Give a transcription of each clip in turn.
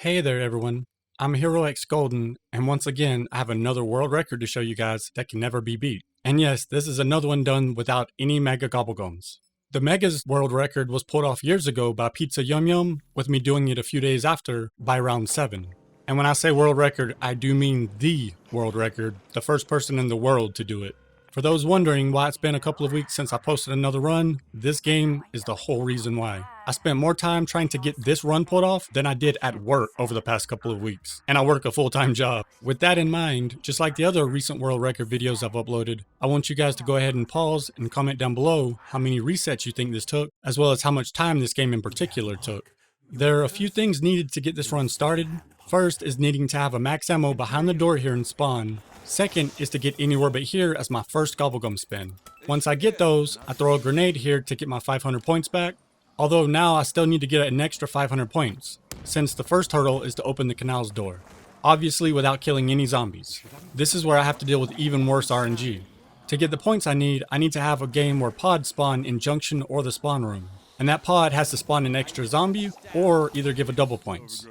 Hey there everyone, I'm HeroX Golden, and once again I have another world record to show you guys that can never be beat. And yes, this is another one done without any mega gobblegums. The Mega's world record was pulled off years ago by Pizza Yum Yum, with me doing it a few days after by round 7. And when I say world record, I do mean the world record, the first person in the world to do it. For those wondering why it's been a couple of weeks since I posted another run, this game is the whole reason why. I spent more time trying to get this run pulled off than I did at work over the past couple of weeks, and I work a full-time job. With that in mind, just like the other recent world record videos I've uploaded, I want you guys to go ahead and pause and comment down below how many resets you think this took, as well as how much time this game in particular took. There are a few things needed to get this run started. First is needing to have a max ammo behind the door here in spawn. Second is to get anywhere but here as my first gobblegum spin. Once I get those, I throw a grenade here to get my 500 points back, although now I still need to get an extra 500 points, since the first hurdle is to open the canal's door. Obviously without killing any zombies. This is where I have to deal with even worse RNG. To get the points I need to have a game where pods spawn in junction or the spawn room, and that pod has to spawn an extra zombie or either give a double points.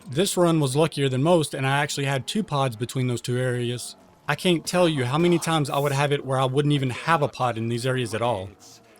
This run was luckier than most, and I actually had 2 pods between those 2 areas. I can't tell you how many times I would have it where I wouldn't even have a pod in these areas at all.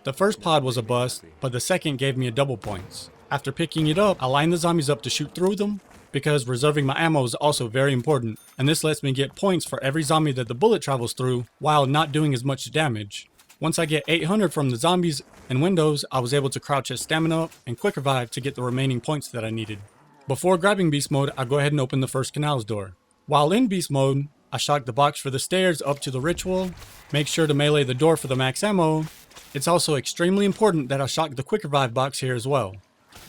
The first pod was a bust, but the second gave me a double points. After picking it up, I line the zombies up to shoot through them, because reserving my ammo is also very important, and this lets me get points for every zombie that the bullet travels through, while not doing as much damage. Once I get 800 from the zombies and windows, I was able to crouch at stamina up and quick revive to get the remaining points that I needed. Before grabbing beast mode, I go ahead and open the first canal's door. While in beast mode, I shock the box for the stairs up to the ritual, make sure to melee the door for the max ammo. It's also extremely important that I shock the quick revive box here as well.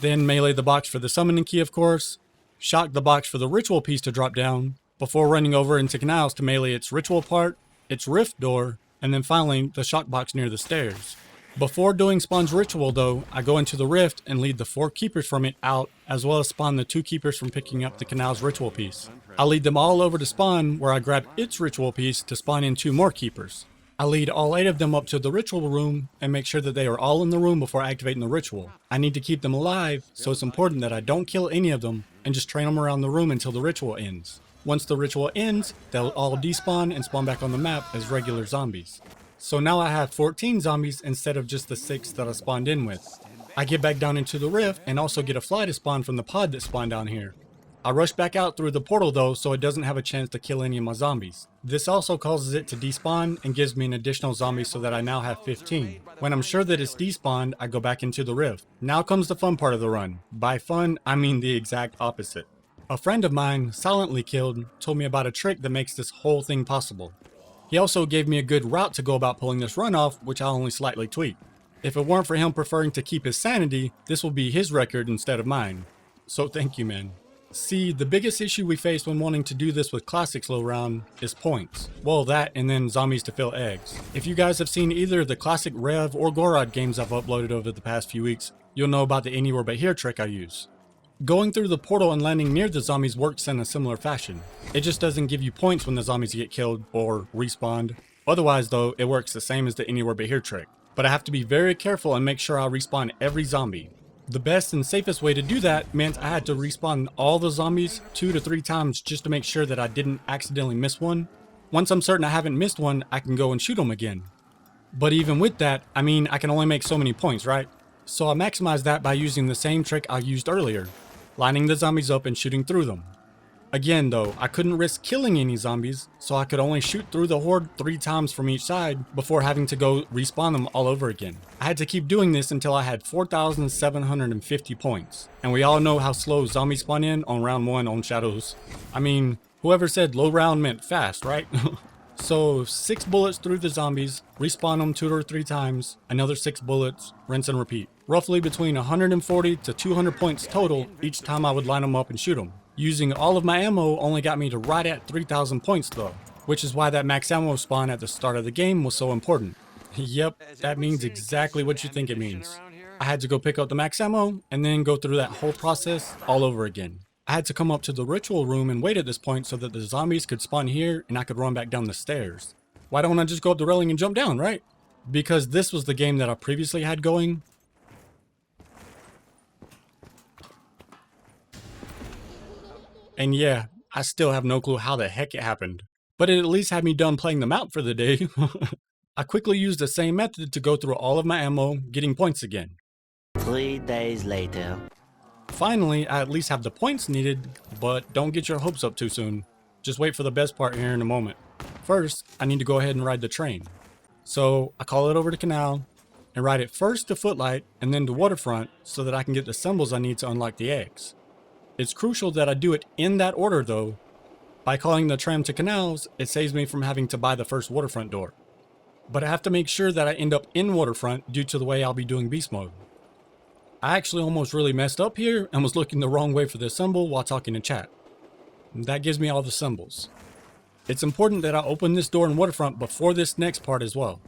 Then melee the box for the summoning key, of course, shock the box for the ritual piece to drop down, before running over into canals to melee its ritual part, its rift door, and then finally the shock box near the stairs. Before doing spawn's ritual though, I go into the rift and lead the 4 keepers from it out, as well as spawn the 2 keepers from picking up the canal's ritual piece. I lead them all over to spawn, where I grab its ritual piece to spawn in 2 more keepers. I lead all 8 of them up to the ritual room and make sure that they are all in the room before activating the ritual. I need to keep them alive, so it's important that I don't kill any of them and just train them around the room until the ritual ends. Once the ritual ends, they'll all despawn and spawn back on the map as regular zombies. So now I have 14 zombies instead of just the 6 that I spawned in with. I get back down into the rift and also get a fly to spawn from the pod that spawned down here. I rush back out through the portal though, so it doesn't have a chance to kill any of my zombies. This also causes it to despawn and gives me an additional zombie so that I now have 15. When I'm sure that it's despawned, I go back into the rift. Now comes the fun part of the run. By fun, I mean the exact opposite. A friend of mine, silently killed, told me about a trick that makes this whole thing possible. He also gave me a good route to go about pulling this run off, which I'll only slightly tweak. If it weren't for him preferring to keep his sanity, this will be his record instead of mine. So thank you, man. See, the biggest issue we face when wanting to do this with classic slow round is points. Well, that and then zombies to fill eggs. If you guys have seen either the classic Rev or Gorod games I've uploaded over the past few weeks, you'll know about the anywhere but here trick I use. Going through the portal and landing near the zombies works in a similar fashion. It just doesn't give you points when the zombies get killed or respawned. Otherwise though, it works the same as the anywhere but here trick. But I have to be very careful and make sure I respawn every zombie. The best and safest way to do that meant I had to respawn all the zombies 2 to 3 times just to make sure that I didn't accidentally miss one. Once I'm certain I haven't missed one, I can go and shoot them again. But even with that, I mean I can only make so many points, right? So I maximize that by using the same trick I used earlier. Lining the zombies up and shooting through them. Again though, I couldn't risk killing any zombies, so I could only shoot through the horde 3 times from each side before having to go respawn them all over again. I had to keep doing this until I had 4,750 points. And we all know how slow zombies spawn in on round 1 on Shadows. I mean, whoever said low round meant fast, right? So 6 bullets through the zombies, respawn them 2 or 3 times, another 6 bullets, rinse and repeat. Roughly between 140 to 200 points total each time I would line them up and shoot them. Using all of my ammo only got me to right at 3,000 points though, which is why that max ammo spawn at the start of the game was so important. Yep, that means exactly what you think it means. I had to go pick up the max ammo and then go through that whole process all over again. I had to come up to the ritual room and wait at this point so that the zombies could spawn here and I could run back down the stairs. Why don't I just go up the railing and jump down, right? Because this was the game that I previously had going. And yeah, I still have no clue how the heck it happened. But it at least had me done playing the map for the day. I quickly used the same method to go through all of my ammo, getting points again. 3 days later. Finally, I at least have the points needed, but don't get your hopes up too soon. Just wait for the best part here in a moment. First, I need to go ahead and ride the train. So I call it over to Canal and ride it first to Footlight and then to Waterfront so that I can get the symbols I need to unlock the eggs. It's crucial that I do it in that order though. By calling the tram to Canals, it saves me from having to buy the first Waterfront door. But I have to make sure that I end up in Waterfront due to the way I'll be doing Beast Mode. I actually almost really messed up here and was looking the wrong way for the symbol while talking in chat. That gives me all the symbols. It's important that I open this door in Waterfront before this next part as well.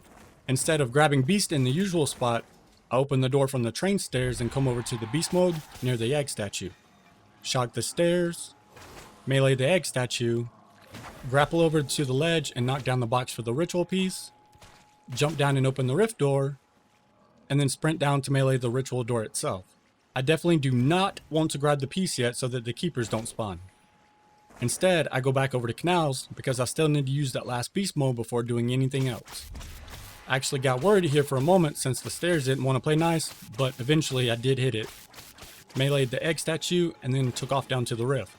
Instead of grabbing Beast in the usual spot, I open the door from the train stairs and come over to the Beast Mode near the egg statue. Shock the stairs, melee the egg statue, grapple over to the ledge and knock down the box for the ritual piece, jump down and open the rift door, and then sprint down to melee the ritual door itself. I definitely do not want to grab the piece yet so that the keepers don't spawn. Instead, I go back over to Canals because I still need to use that last beast mode before doing anything else. I actually got worried here for a moment since the stairs didn't want to play nice, but eventually I did hit it. Meleeed the egg statue and then took off down to the rift.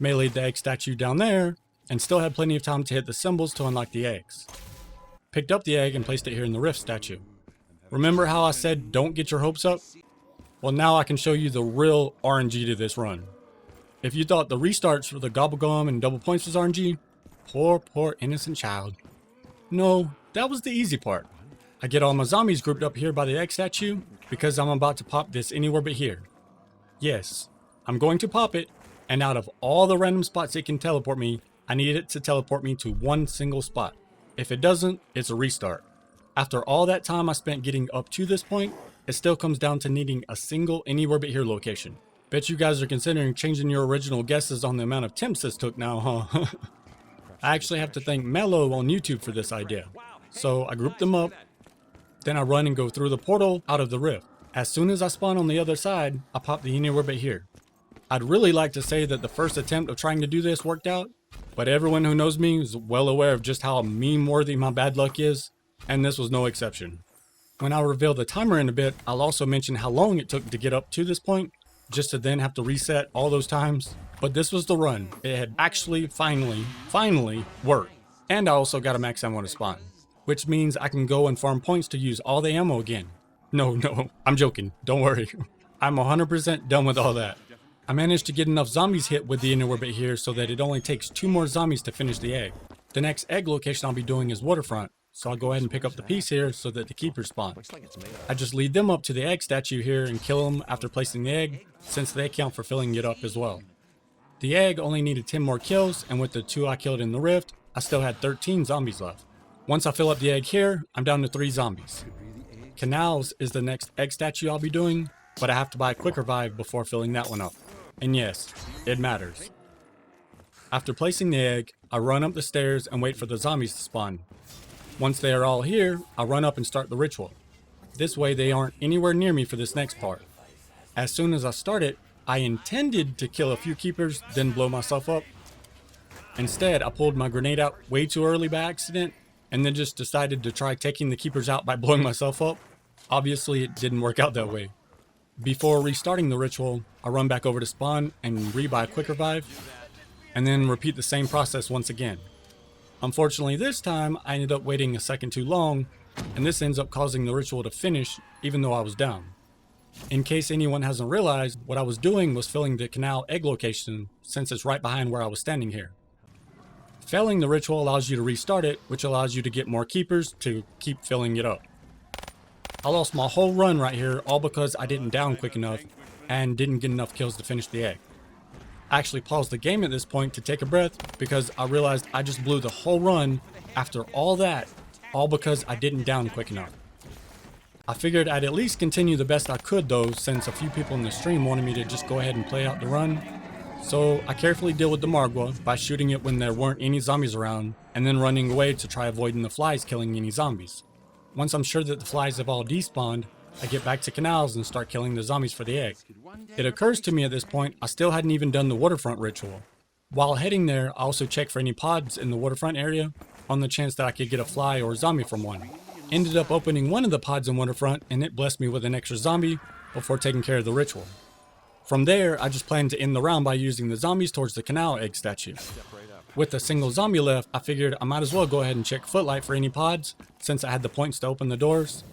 Meleeed the egg statue down there and still had plenty of time to hit the symbols to unlock the eggs. Picked up the egg and placed it here in the rift statue. Remember how I said don't get your hopes up? Well, now I can show you the real RNG to this run. If you thought the restarts for the gobblegum and double points was RNG, poor innocent child. No, that was the easy part. I get all my zombies grouped up here by the egg statue because I'm about to pop this anywhere but here. Yes, I'm going to pop it, and out of all the random spots it can teleport me, I need it to teleport me to one single spot. If it doesn't, it's a restart. After all that time I spent getting up to this point, it still comes down to needing a single anywhere but here location. Bet you guys are considering changing your original guesses on the amount of attempts this took now, huh? I actually have to thank Mello on YouTube for this idea. So I group them up, then I run and go through the portal out of the rift. As soon as I spawn on the other side, I pop the anywhere but here. I'd really like to say that the first attempt of trying to do this worked out, but everyone who knows me is well aware of just how meme-worthy my bad luck is, and this was no exception. When I reveal the timer in a bit, I'll also mention how long it took to get up to this point, just to then have to reset all those times. But this was the run. It had actually finally worked. And I also got a max ammo to spawn, which means I can go and farm points to use all the ammo again. No, I'm joking. Don't worry. I'm 100% done with all that. I managed to get enough zombies hit with the inner orbit here so that it only takes 2 more zombies to finish the egg. The next egg location I'll be doing is Waterfront, so I'll go ahead and pick up the piece here so that the keepers spawn. I just lead them up to the egg statue here and kill them after placing the egg, since they count for filling it up as well. The egg only needed 10 more kills, and with the 2 I killed in the rift, I still had 13 zombies left. Once I fill up the egg here, I'm down to 3 zombies. Canals is the next egg statue I'll be doing, but I have to buy a quick revive before filling that one up. And yes, it matters. After placing the egg, I run up the stairs and wait for the zombies to spawn. Once they are all here, I'll run up and start the ritual. This way they aren't anywhere near me for this next part. As soon as I start it, I intended to kill a few keepers, then blow myself up. Instead, I pulled my grenade out way too early by accident, and then just decided to try taking the keepers out by blowing myself up. Obviously, it didn't work out that way. Before restarting the ritual, I run back over to spawn and rebuy a quick revive, and then repeat the same process once again. Unfortunately this time, I ended up waiting a second too long, and this ends up causing the ritual to finish even though I was down. In case anyone hasn't realized, what I was doing was filling the canal egg location since it's right behind where I was standing here. Failing the ritual allows you to restart it, which allows you to get more keepers to keep filling it up. I lost my whole run right here all because I didn't down quick enough and didn't get enough kills to finish the egg. I actually paused the game at this point to take a breath because I realized I just blew the whole run after all that, all because I didn't down quick enough. I figured I'd at least continue the best I could though, since a few people in the stream wanted me to just go ahead and play out the run. So I carefully deal with the Margwa by shooting it when there weren't any zombies around, and then running away to try avoiding the flies killing any zombies. Once I'm sure that the flies have all despawned, I get back to canals and start killing the zombies for the egg. It occurs to me at this point I still hadn't even done the waterfront ritual. While heading there, I also checked for any pods in the waterfront area on the chance that I could get a fly or a zombie from one. Ended up opening one of the pods in waterfront and it blessed me with an extra zombie before taking care of the ritual. From there, I just planned to end the round by using the zombies towards the canal egg statue. With a single zombie left, I figured I might as well go ahead and check Footlight for any pods since I had the points to open the doors.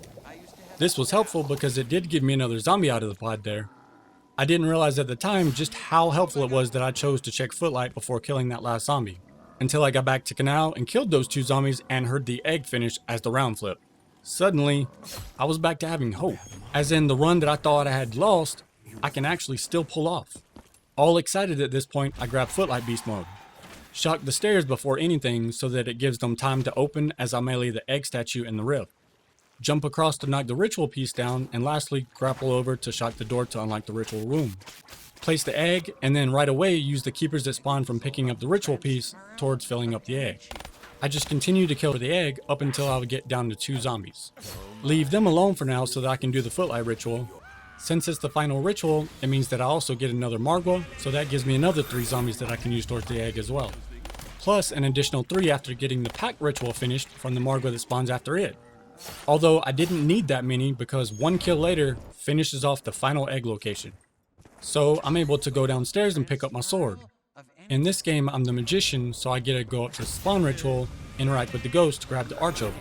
This was helpful because it did give me another zombie out of the pod there. I didn't realize at the time just how helpful it was that I chose to check Footlight before killing that last zombie, until I got back to canal and killed those two zombies and heard the egg finish as the round flipped. Suddenly, I was back to having hope, as in the run that I thought I had lost, I can actually still pull off. All excited at this point, I grabbed Footlight Beast mode. Shock the stairs before anything so that it gives them time to open as I melee the egg statue in the rift. Jump across to knock the ritual piece down, and lastly, grapple over to shock the door to unlock the ritual room. Place the egg, and then right away use the keepers that spawn from picking up the ritual piece towards filling up the egg. I just continue to kill the egg up until I would get down to 2 zombies. Leave them alone for now so that I can do the Footlight ritual. Since it's the final ritual, it means that I also get another Margwa, so that gives me another 3 zombies that I can use towards the egg as well. Plus an additional 3 after getting the pack ritual finished from the Margwa that spawns after it. Although I didn't need that many because 1 kill later finishes off the final egg location. So I'm able to go downstairs and pick up my sword. In this game I'm the magician, so I get to go up to the spawn ritual, interact with the ghost to grab the arch oval.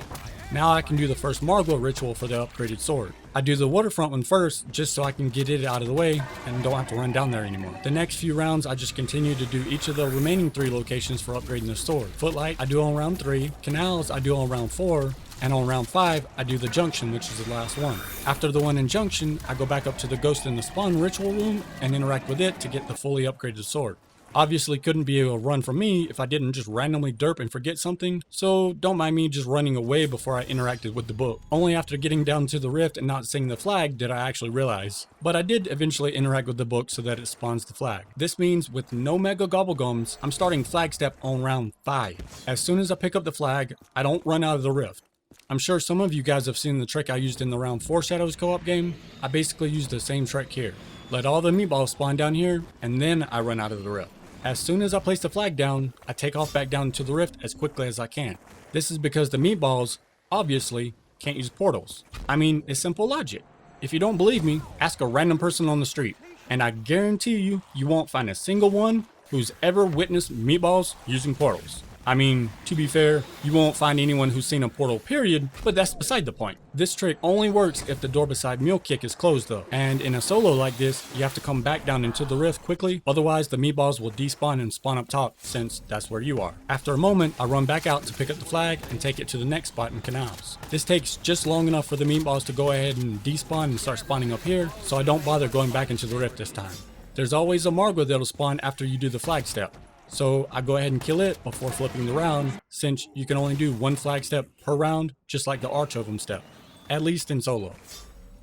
Now I can do the first Margwa ritual for the upgraded sword. I do the waterfront one first just so I can get it out of the way and don't have to run down there anymore. The next few rounds I just continue to do each of the remaining 3 locations for upgrading the sword. Footlight I do on round 3, canals I do on round 4, and on round 5, I do the junction, which is the last one. After the one in junction, I go back up to the ghost in the spawn ritual room and interact with it to get the fully upgraded sword. Obviously couldn't be a run from me if I didn't just randomly derp and forget something, so don't mind me just running away before I interacted with the book. Only after getting down to the rift and not seeing the flag did I actually realize. But I did eventually interact with the book so that it spawns the flag. This means with no mega gobblegums, I'm starting flag step on round 5. As soon as I pick up the flag, I don't run out of the rift. I'm sure some of you guys have seen the trick I used in the round 4 Shadows co-op game. I basically used the same trick here. Let all the meatballs spawn down here, and then I run out of the rift. As soon as I place the flag down, I take off back down to the rift as quickly as I can. This is because the meatballs, obviously, can't use portals. I mean, it's simple logic. If you don't believe me, ask a random person on the street, and I guarantee you, you won't find a single one who's ever witnessed meatballs using portals. I mean, to be fair, you won't find anyone who's seen a portal period, but that's beside the point. This trick only works if the door beside Mule Kick is closed though, and in a solo like this, you have to come back down into the rift quickly, otherwise the meatballs will despawn and spawn up top since that's where you are. After a moment, I run back out to pick up the flag and take it to the next spot in canals. This takes just long enough for the meatballs to go ahead and despawn and start spawning up here, so I don't bother going back into the rift this time. There's always a Margwa that'll spawn after you do the flag step. So I go ahead and kill it before flipping the round, since you can only do 1 flag step per round, just like the arch of them step, at least in solo.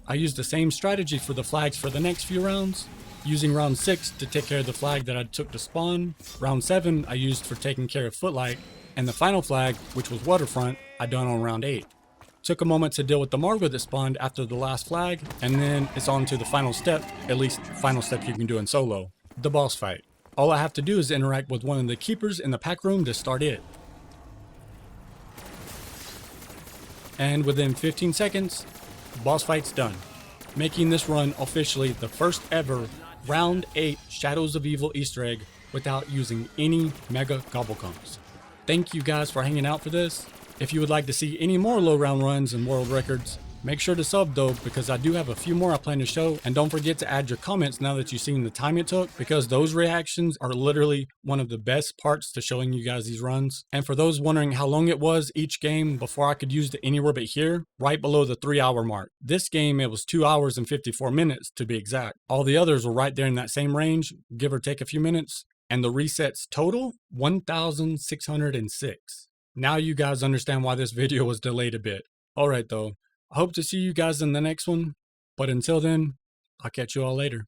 I used the same strategy for the flags for the next few rounds, using round 6 to take care of the flag that I took to spawn, round 7 I used for taking care of Footlight, and the final flag, which was waterfront, I done on round 8. Took a moment to deal with the Margwa that spawned after the last flag, and then it's on to the final step, at least final step you can do in solo, the boss fight. All I have to do is interact with one of the keepers in the pack room to start it. And within 15 seconds, the boss fight's done, making this run officially the first ever round 8 Shadows of Evil Easter egg without using any mega gobblegums. Thank you guys for hanging out for this. If you would like to see any more low round runs and world records, make sure to sub though, because I do have a few more I plan to show, and don't forget to add your comments now that you've seen the time it took, because those reactions are literally one of the best parts to showing you guys these runs. And for those wondering how long it was each game before I could use the anywhere but here, right below the 3-hour mark. This game, it was 2 hours and 54 minutes to be exact. All the others were right there in that same range, give or take a few minutes, and the resets total, 1,606. Now you guys understand why this video was delayed a bit. Alright though. I hope to see you guys in the next one, but until then, I'll catch you all later.